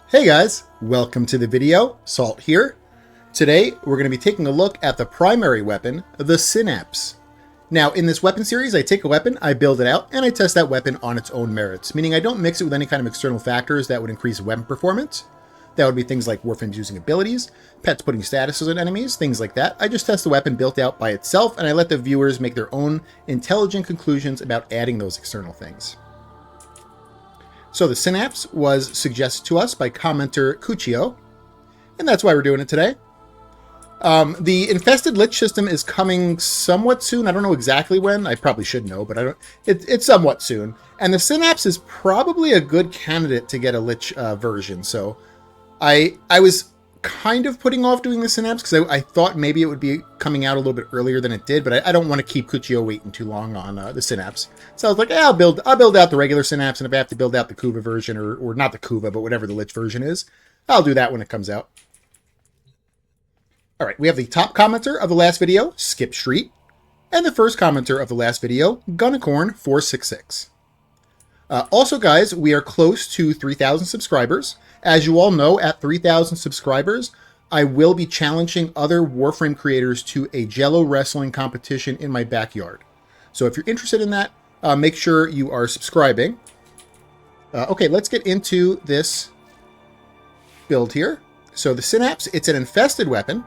Hey guys, welcome to the video. Salt here. Today we're going to be taking a look at the primary weapon, the Synapse. Now in this weapon series, I take a weapon, I build it out, and I test that weapon on its own merits, meaning I don't mix it with any kind of external factors that would increase weapon performance. That would be things like Warframes using abilities, pets putting statuses on enemies, things like that. I just test the weapon built out by itself, and I let the viewers make their own intelligent conclusions about adding those external things. So the Synapse was suggested to us by commenter Cuccio, and that's why we're doing it today. The Infested Lich system is coming somewhat soon. I don't know exactly when. I probably should know, but I don't. It's somewhat soon. And the Synapse is probably a good candidate to get a Lich version. So I was kind of putting off doing the Synapse because I thought maybe it would be coming out a little bit earlier than it did, but I don't want to keep Cuccio waiting too long on the Synapse. So I was like, I'll build out the regular Synapse, and if I have to build out the Kuva version, or not the Kuva, but whatever the Lich version is, I'll do that when it comes out. All right, we have the top commenter of the last video, Skip Street, and the first commenter of the last video, Gunnicorn466. Also, guys, we are close to 3,000 subscribers. As you all know, at 3,000 subscribers, I will be challenging other Warframe creators to a Jello wrestling competition in my backyard. So if you're interested in that, make sure you are subscribing. Okay, let's get into this build here. So the Synapse, it's an infested weapon,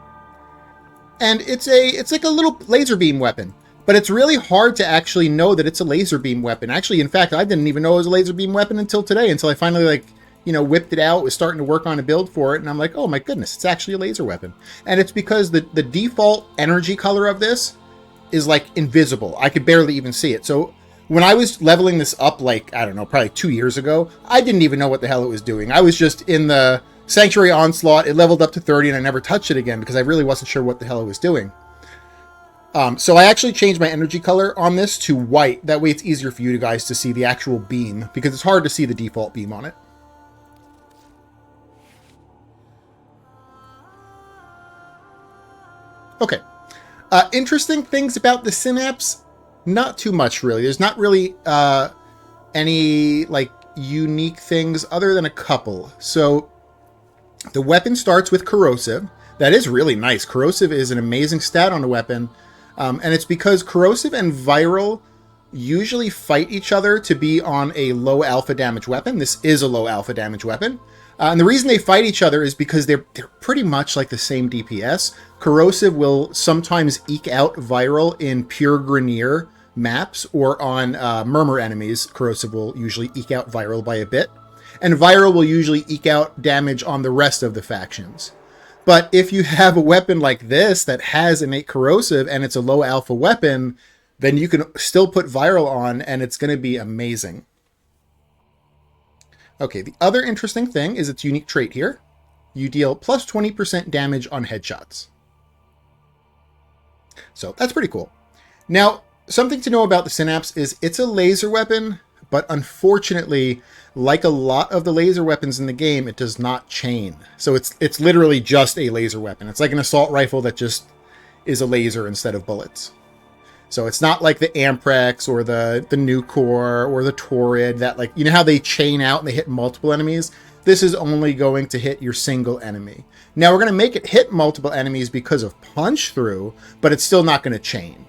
and it's like a little laser beam weapon. But it's really hard to actually know that it's a laser beam weapon. Actually, in fact, I didn't even know it was a laser beam weapon until today, until I finally, whipped it out, was starting to work on a build for it, and I'm like, oh my goodness, it's actually a laser weapon. And it's because the default energy color of this is, like, invisible. I could barely even see it. So when I was leveling this up, like, I don't know, probably 2 years ago, I didn't even know what the hell it was doing. I was just in the Sanctuary Onslaught, it leveled up to 30, and I never touched it again because I really wasn't sure what the hell it was doing. So I actually changed my energy color on this to white. That way it's easier for you guys to see the actual beam, because it's hard to see the default beam on it. Okay. Interesting things about the Synapse? Not too much, really. There's not really any, unique things other than a couple. So the weapon starts with Corrosive. That is really nice. Corrosive is an amazing stat on a weapon. And it's because Corrosive and Viral usually fight each other to be on a low alpha damage weapon. This is a low alpha damage weapon. And the reason they fight each other is because they're pretty much like the same DPS. Corrosive will sometimes eke out Viral in pure Grenier maps, or on Murmur enemies. Corrosive will usually eke out Viral by a bit. And Viral will usually eke out damage on the rest of the factions. But if you have a weapon like this that has innate corrosive and it's a low alpha weapon, then you can still put Viral on and it's going to be amazing. Okay, the other interesting thing is its unique trait here. You deal plus 20% damage on headshots. So that's pretty cool. Now, something to know about the Synapse is it's a laser weapon, but unfortunately, like a lot of the laser weapons in the game, it does not chain. So it's literally just a laser weapon. It's like an assault rifle that just is a laser instead of bullets. So it's not like the Amprex or the Nucor or the Torrid that, like, you know how they chain out and they hit multiple enemies? This is only going to hit your single enemy. Now we're going to make it hit multiple enemies because of punch through, but it's still not going to chain.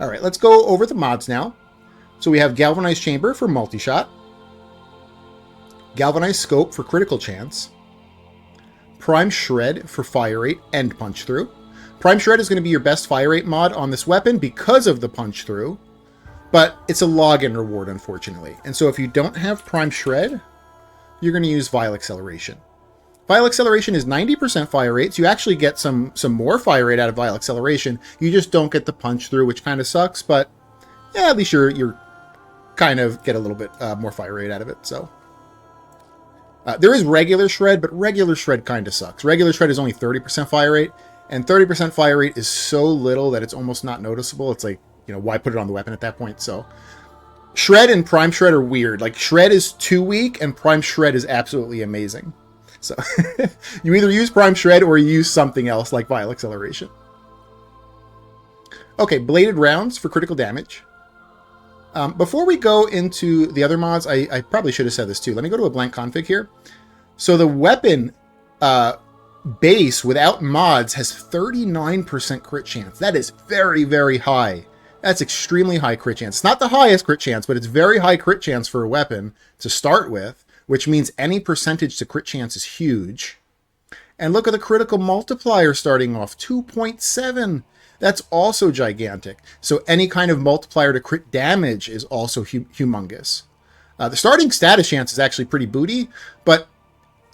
All right, let's go over the mods now. So we have Galvanized Chamber for multi-shot, Galvanized Scope for critical chance, Prime Shred for fire rate and punch through. Prime Shred is going to be your best fire rate mod on this weapon because of the punch through, but it's a login reward, unfortunately. And so if you don't have Prime Shred, you're going to use Vile Acceleration. Vile Acceleration is 90% fire rate, so you actually get some more fire rate out of Vile Acceleration. You just don't get the punch through, which kind of sucks, but yeah, at least you're kind of get a little bit more fire rate out of it. So there is regular shred, but regular shred kind of sucks. Regular shred is only 30% fire rate, and 30% fire rate is so little that it's almost not noticeable. It's like, why put it on the weapon at that point? So shred and prime shred are weird. Like, shred is too weak and prime shred is absolutely amazing. So you either use prime shred or you use something else like Vile Acceleration. Okay, bladed rounds for critical damage. Before we go into the other mods, I probably should have said this too. Let me go to a blank config here. So the weapon base without mods has 39% crit chance. That is very, very high. That's extremely high crit chance. It's not the highest crit chance, but it's very high crit chance for a weapon to start with, which means any percentage to crit chance is huge. And look at the critical multiplier starting off, 2.7. That's also gigantic. So any kind of multiplier to crit damage is also humongous. The starting status chance is actually pretty booty, but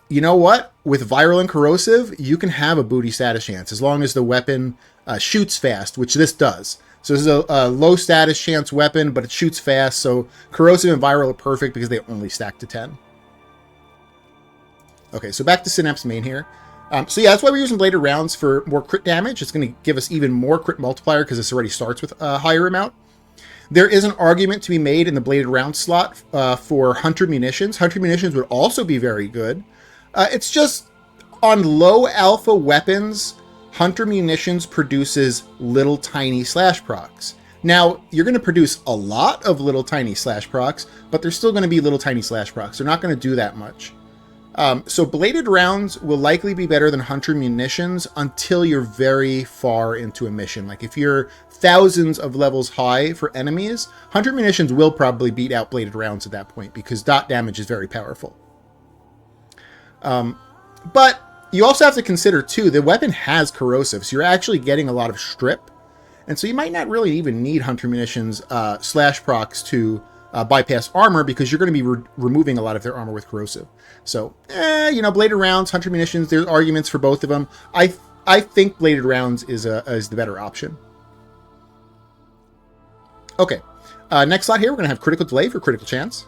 you know what? With viral and corrosive, you can have a booty status chance as long as the weapon shoots fast, which this does. So this is a low status chance weapon, but it shoots fast. So corrosive and viral are perfect because they only stack to 10. Okay, so back to Synapse main here. So yeah, that's why we're using bladed rounds for more crit damage. It's going to give us even more crit multiplier because this already starts with a higher amount. There is an argument to be made in the bladed round slot for Hunter munitions. Hunter munitions would also be very good. It's just on low alpha weapons, Hunter munitions produces little tiny slash procs. Now, you're going to produce a lot of little tiny slash procs, but they're still going to be little tiny slash procs. They're not going to do that much. So bladed rounds will likely be better than Hunter munitions until you're very far into a mission. Like if you're thousands of levels high for enemies, Hunter munitions will probably beat out bladed rounds at that point because dot damage is very powerful. But you also have to consider too, the weapon has corrosive, so you're actually getting a lot of strip. And so you might not really even need Hunter munitions slash procs to bypass armor because you're going to be removing a lot of their armor with corrosive. So, you know, bladed rounds, Hunter munitions, there's arguments for both of them. I think bladed rounds is the better option. Okay, next slot here, we're going to have critical delay for critical chance.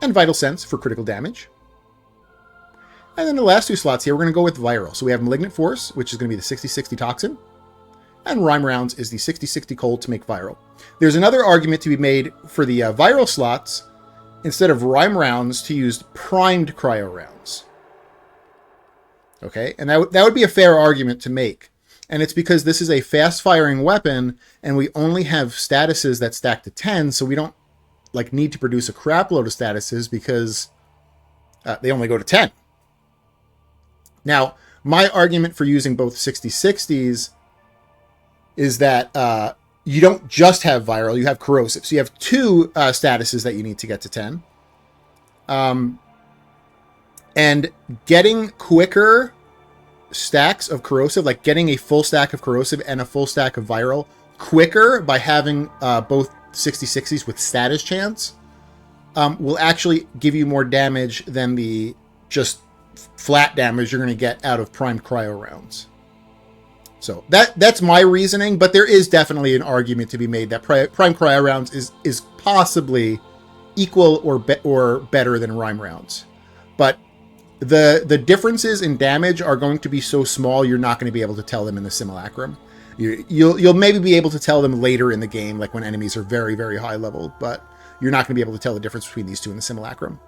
And vital sense for critical damage. And then the last two slots here, we're going to go with viral. So we have malignant force, which is going to be the 60-60 toxin. And rhyme rounds is the 60-60 cold to make viral. There's another argument to be made for the viral slots, instead of rhyme rounds, to use primed cryo rounds. Okay, and that would be a fair argument to make. And it's because this is a fast-firing weapon, and we only have statuses that stack to 10, so we don't need to produce a crap load of statuses because they only go to 10. Now, my argument for using both 60-60s is that you don't just have viral, you have corrosive. So you have two statuses that you need to get to 10. And getting quicker stacks of corrosive, like getting a full stack of corrosive and a full stack of viral quicker by having both 60-60s with status chance, will actually give you more damage than the just flat damage you're going to get out of primed cryo rounds. So that's my reasoning, but there is definitely an argument to be made that prime cryo rounds is possibly equal or better than rhyme rounds. But the differences in damage are going to be so small you're not going to be able to tell them in the simulacrum. You'll maybe be able to tell them later in the game, like when enemies are very, very high level, but you're not going to be able to tell the difference between these two in the simulacrum.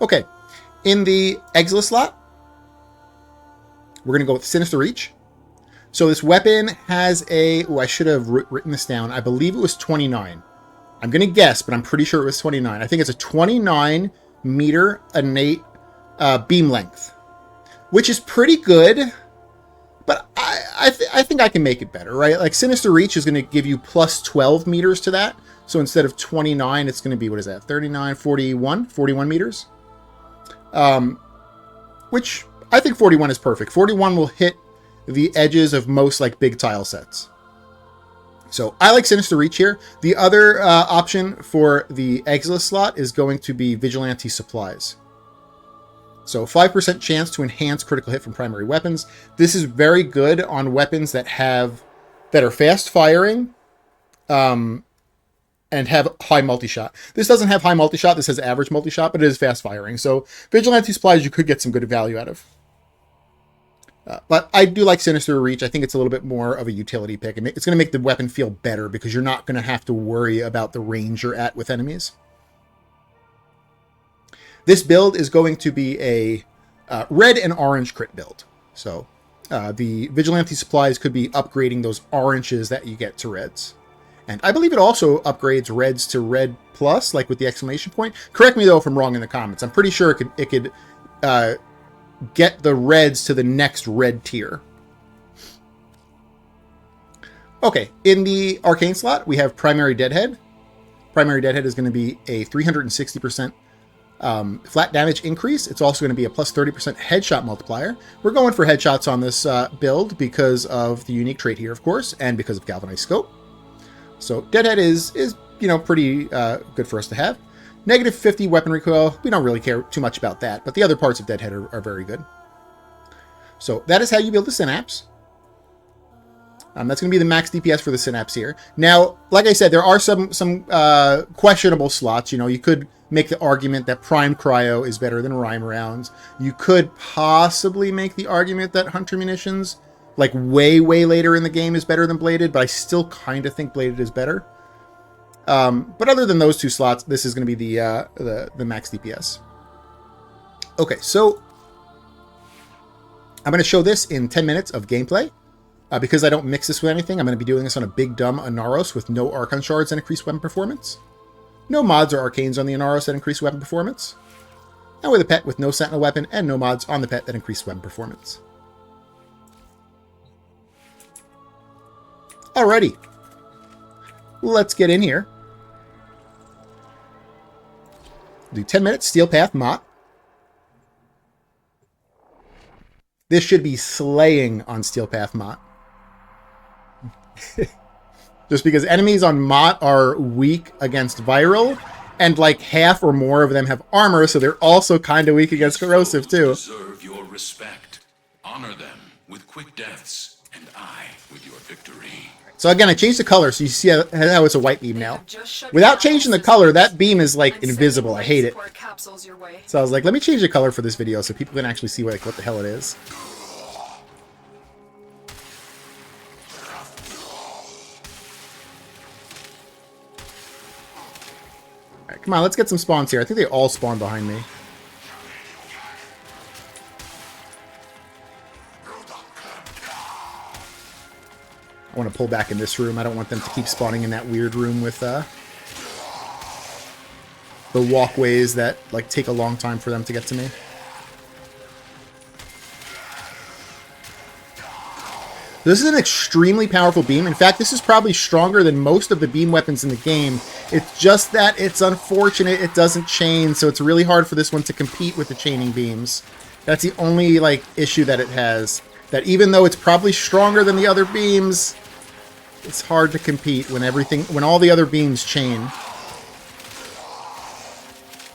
Okay, in the Exila slot, we're going to go with Sinister Reach. So this weapon has I should have written this down. I believe it was 29. I'm going to guess, but I'm pretty sure it was 29. I think it's a 29 meter innate beam length, which is pretty good, but I think I can make it better, right? Like Sinister Reach is going to give you plus 12 meters to that. So instead of 29, it's going to be, what is that? 39, 41 meters. Which I think 41 is perfect. 41 will hit the edges of most big tile sets. So I like Sinister Reach here. The other option for the Exila slot is going to be Vigilante Supplies. So 5% chance to enhance critical hit from primary weapons. This is very good on weapons that are fast firing and have high multi-shot. This doesn't have high multi-shot. This has average multi-shot, but it is fast firing. So Vigilante Supplies you could get some good value out of. But I do like Sinister Reach. I think it's a little bit more of a utility pick. It's going to make the weapon feel better because you're not going to have to worry about the range you're at with enemies. This build is going to be a red and orange crit build. So the Vigilante Supplies could be upgrading those oranges that you get to reds. And I believe it also upgrades reds to red plus, like with the exclamation point. Correct me though if I'm wrong in the comments. I'm pretty sure it could get the reds to the next red tier. Okay, in the arcane slot, we have Primary Deadhead. Primary Deadhead is going to be a 360% flat damage increase. It's also going to be a plus 30% headshot multiplier. We're going for headshots on this build because of the unique trait here, of course, and because of Galvanized Scope. So Deadhead is you know, pretty good for us to have. Negative 50 weapon recoil. We don't really care too much about that, but the other parts of Deadhead are very good. So that is how you build the Synapse. That's going to be the max DPS for the Synapse here. Now, like I said, there are some questionable slots. You know, you could make the argument that Prime Cryo is better than Rhyme Rounds. You could possibly make the argument that Hunter Munitions, like way later in the game, is better than Bladed, but I still kind of think Bladed is better. But other than those two slots, this is going to be the max DPS. Okay, so I'm going to show this in 10 minutes of gameplay. Because I don't mix this with anything, I'm going to be doing this on a big dumb Anaros with no Archon Shards and increased weapon performance. No mods or arcanes on the Anaros that increase weapon performance. And with a pet with no Sentinel weapon and no mods on the pet that increase weapon performance. Alrighty. Let's get in here. Do 10 minutes, Steel Path Mott. This should be slaying on Steel Path Mott. Just because enemies on Mott are weak against Viral, and like half or more of them have armor, so they're also kind of weak against Corrosive too. Deserve your respect. Honor them with quick deaths, and I with your victory. So again, I changed the color, so you see how it's a white beam now. Without changing the color, that beam is like invisible. I hate it. So I was like, let me change the color for this video so people can actually see what the hell it is. Alright, come on, let's get some spawns here. I think they all spawn behind me. I want to pull back in this room. I don't want them to keep spawning in that weird room with the walkways that like take a long time for them to get to me. This is an extremely powerful beam. In fact, this is probably stronger than most of the beam weapons in the game. It's just that it's unfortunate it doesn't chain, so it's really hard for this one to compete with the chaining beams. That's the only like issue that it has. That even though it's probably stronger than the other beams, it's hard to compete when all the other beams chain.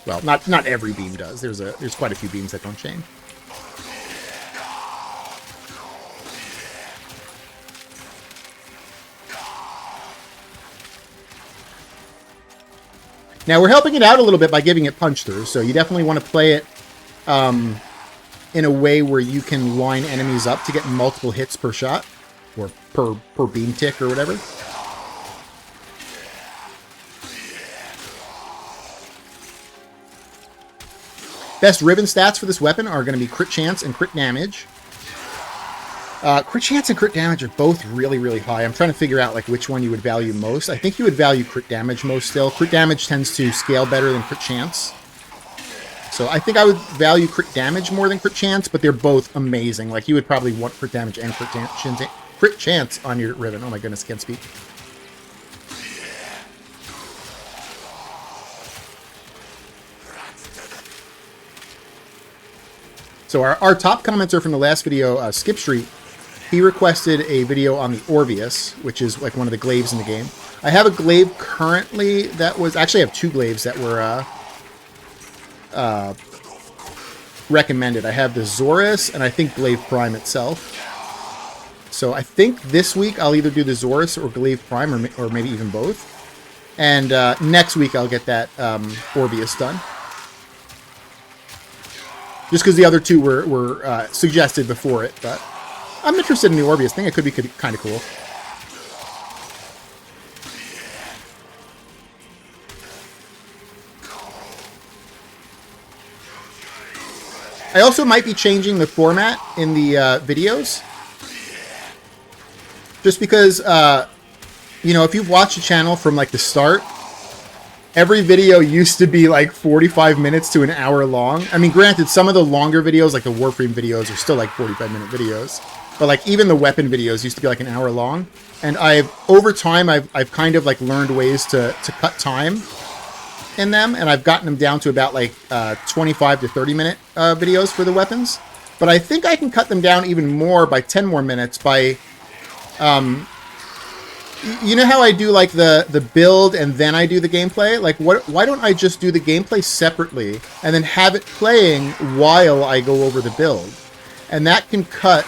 Well, not every beam does. There's quite a few beams that don't chain. Now, we're helping it out a little bit by giving it punch through, so you definitely want to play it in a way where you can line enemies up to get multiple hits per shot, or per beam tick or whatever. Best ribbon stats for this weapon are going to be crit chance and crit damage. Crit chance and crit damage are both really high. I'm trying to figure out like which one you would value most. I think you would value crit damage most still. Crit damage tends to scale better than crit chance. So I think I would value crit damage more than crit chance, but they're both amazing. Like you would probably want crit damage and crit chance on your ribbon. Oh my goodness, can't speak. So our top commenter from the last video, Skip Street, he requested a video on the Orvius, which is like one of the glaives in the game. I have a glaive currently that was... Actually, I have two glaives that were recommended. I have the Zorus and I think Glaive Prime itself. So I think this week I'll either do the Zorus or Glaive Prime, or maybe even both. And next week I'll get that Orvius done. Just because the other two were suggested before it, but I'm interested in the Orbius. I think it could be kind of cool. I also might be changing the format in the videos. Just because you know, if you've watched the channel from like the start, every video used to be like 45 minutes to an hour long. I mean, granted, some of the longer videos, like the Warframe videos, are still like 45-minute videos. But like even the weapon videos used to be like an hour long. And over time, I've kind of like learned ways to cut time in them. And I've gotten them down to about like 25 to 30-minute videos for the weapons. But I think I can cut them down even more by 10 more minutes by... you know how I do like the build and then I do the gameplay? Like, why don't I just do the gameplay separately and then have it playing while I go over the build? And that can cut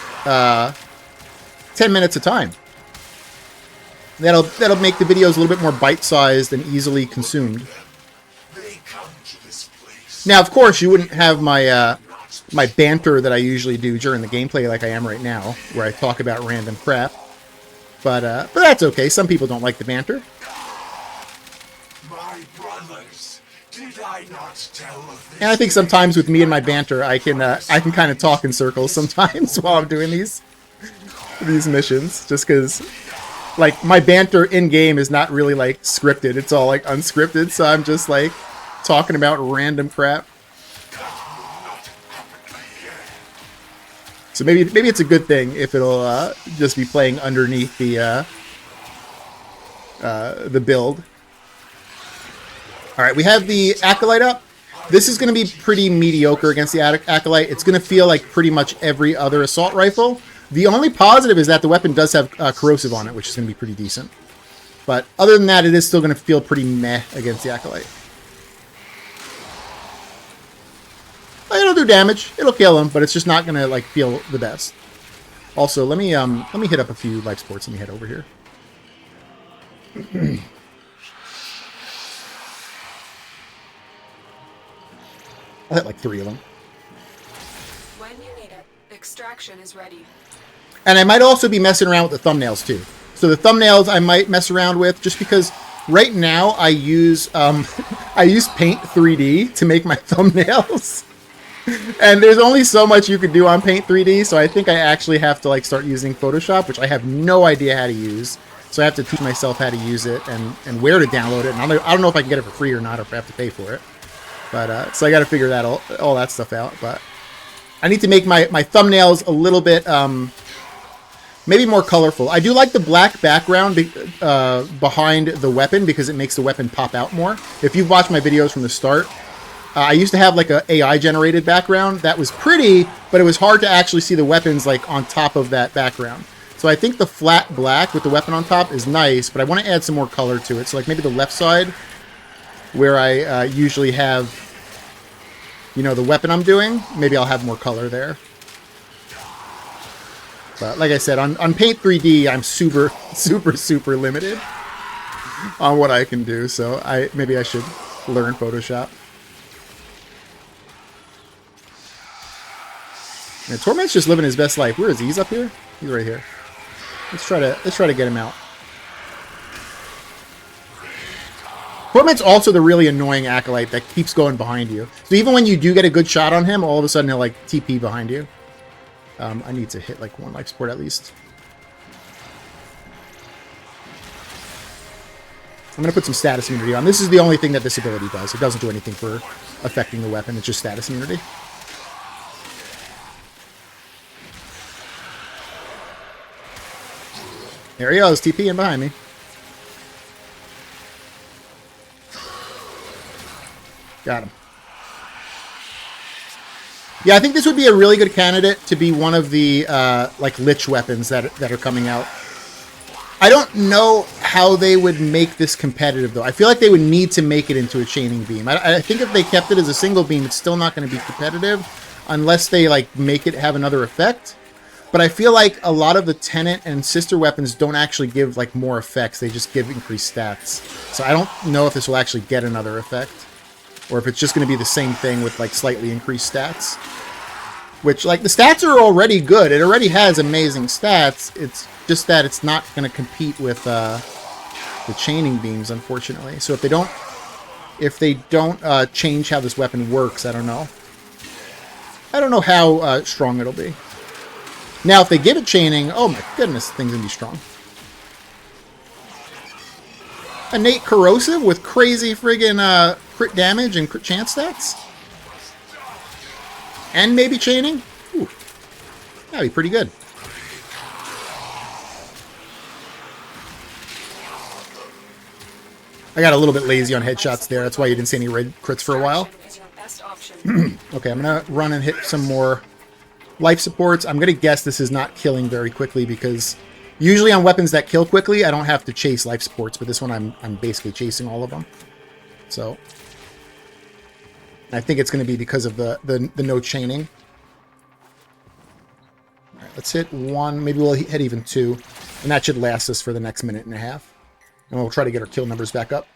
10 minutes of time. That'll make the videos a little bit more bite-sized and easily consumed. Now, of course, you wouldn't have my my banter that I usually do during the gameplay like I am right now, where I talk about random crap. But that's okay. Some people don't like the banter. My brothers, did I not tell of this? And I think sometimes with me and my banter, I can kind of talk in circles sometimes while I'm doing these missions, just because like my banter in game is not really like scripted. It's all like unscripted, so I'm just like talking about random crap. So maybe it's a good thing if it'll just be playing underneath the build. All right, we have the Acolyte up. This is going to be pretty mediocre against the Acolyte. It's going to feel like pretty much every other assault rifle. The only positive is that the weapon does have corrosive on it, which is going to be pretty decent. But other than that, it is still going to feel pretty meh against the Acolyte. It'll do damage. It'll kill him, but it's just not gonna like feel the best. Also, let me hit up a few life sports. Let me head over here. I'll hit like 3 of them. When you need it, extraction is ready. And I might also be messing around with the thumbnails too. So the thumbnails I might mess around with just because right now I use I use Paint 3D to make my thumbnails. And there's only so much you could do on Paint 3D, so I think I actually have to like start using Photoshop, which I have no idea how to use. So I have to teach myself how to use it and where to download it. And I don't know if I can get it for free or not, or if I have to pay for it. But so I got to figure that all that stuff out. But I need to make my thumbnails a little bit maybe more colorful. I do like the black background behind the weapon because it makes the weapon pop out more. If you've watched my videos from the start. I used to have like a AI generated background that was pretty, but it was hard to actually see the weapons like on top of that background. So I think the flat black with the weapon on top is nice, but I want to add some more color to it. So like maybe the left side where I usually have, you know, the weapon I'm doing, maybe I'll have more color there. But like I said, on Paint 3D, I'm super limited on what I can do. So maybe I should learn Photoshop. And Torment's just living his best life. Where is he? He's up here? He's right here. Let's try to get him out. Torment's also the really annoying Acolyte that keeps going behind you. So even when you do get a good shot on him, all of a sudden he'll like TP behind you. I need to hit like 1 life support at least. I'm going to put some status immunity on. This is the only thing that this ability does. It doesn't do anything for affecting the weapon. It's just status immunity. There he goes, TP in behind me. Got him. Yeah, I think this would be a really good candidate to be one of the like Lich weapons that are coming out. I don't know how they would make this competitive though. I feel like they would need to make it into a chaining beam. I think if they kept it as a single beam, it's still not going to be competitive unless they like make it have another effect. But I feel like a lot of the Tenant and Sister weapons don't actually give like more effects. They just give increased stats. So I don't know if this will actually get another effect. Or if it's just going to be the same thing with like slightly increased stats. Which, like, the stats are already good. It already has amazing stats. It's just that it's not going to compete with the chaining beams, unfortunately. So if they don't change how this weapon works, I don't know. I don't know how strong it'll be. Now, if they give it chaining, oh my goodness, things gonna be strong. innate corrosive with crazy friggin' crit damage and crit chance stats. And maybe chaining. Ooh, that'd be pretty good. I got a little bit lazy on headshots there. That's why you didn't see any red crits for a while. Okay, I'm going to run and hit some more life supports. I'm going to guess this is not killing very quickly because usually on weapons that kill quickly, I don't have to chase life supports, but this one I'm basically chasing all of them. So I think it's going to be because of the no chaining. All right, let's hit 1. Maybe we'll hit even 2, and that should last us for the next minute and a half. And we'll try to get our kill numbers back up.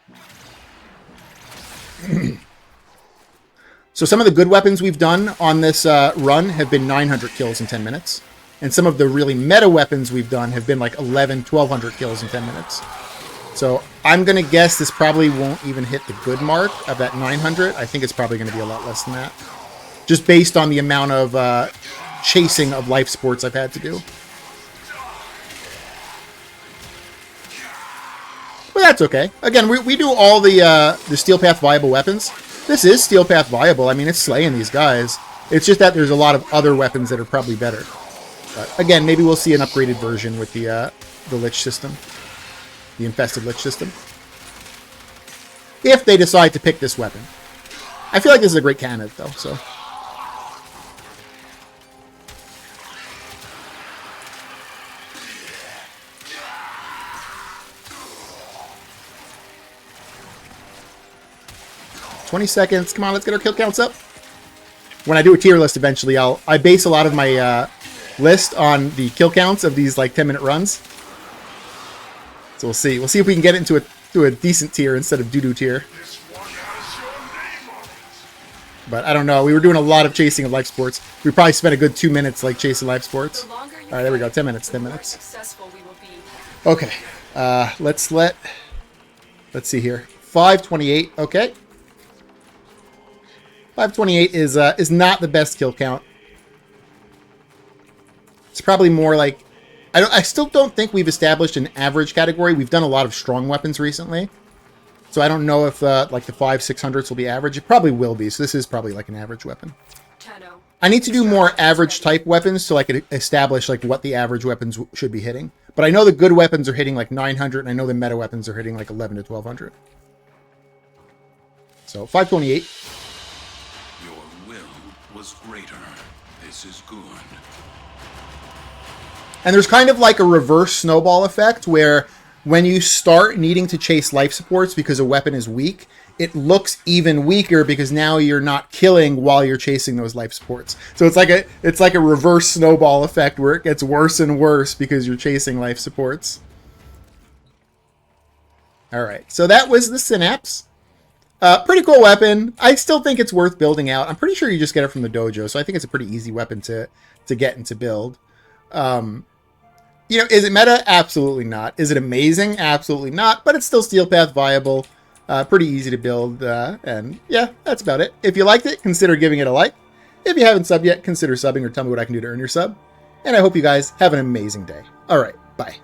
So some of the good weapons we've done on this run have been 900 kills in 10 minutes. And some of the really meta weapons we've done have been like 1,200 kills in 10 minutes. So I'm going to guess this probably won't even hit the good mark of that 900. I think it's probably going to be a lot less than that. Just based on the amount of chasing of life sports I've had to do. But that's okay. Again, we do all the Steel Path viable weapons. This is Steel Path viable. I mean, it's slaying these guys. It's just that there's a lot of other weapons that are probably better. But again, maybe we'll see an upgraded version with the Lich system. The Infested Lich system. If they decide to pick this weapon. I feel like this is a great candidate, though, so... $20 seconds. Come on, let's get our kill counts up. When I do a tier list eventually, I base a lot of my list on the kill counts of these like 10-minute runs. So we'll see. We'll see if we can get it into a decent tier instead of doo-doo tier. But I don't know. We were doing a lot of chasing of life sports. We probably spent a good 2 minutes like chasing life sports. All right, there we go. 10 minutes. 10 minutes. Okay. Let's see here. 528. Okay. 528 is not the best kill count. It's probably more like... I still don't think we've established an average category. We've done a lot of strong weapons recently. So I don't know if like the 500-600s will be average. It probably will be. So this is probably like an average weapon. I need to do more average type weapons so I could establish like what the average weapons should be hitting. But I know the good weapons are hitting like 900, and I know the meta weapons are hitting like 11 to 1200. So 528. Was greater. This is good. And there's kind of like a reverse snowball effect where when you start needing to chase life supports because a weapon is weak, it looks even weaker because now you're not killing while you're chasing those life supports. So it's like a reverse snowball effect where it gets worse and worse because you're chasing life supports. All right, so that was the Synapse. Pretty cool weapon. I still think it's worth building out. I'm pretty sure you just get it from the dojo, so I think it's a pretty easy weapon to get and to build. You know, is it meta? Absolutely not. Is it amazing? Absolutely not. But it's still Steel Path viable. Pretty easy to build. And yeah, that's about it. If you liked it, consider giving it a like. If you haven't subbed yet, consider subbing or tell me what I can do to earn your sub. And I hope you guys have an amazing day. All right, bye.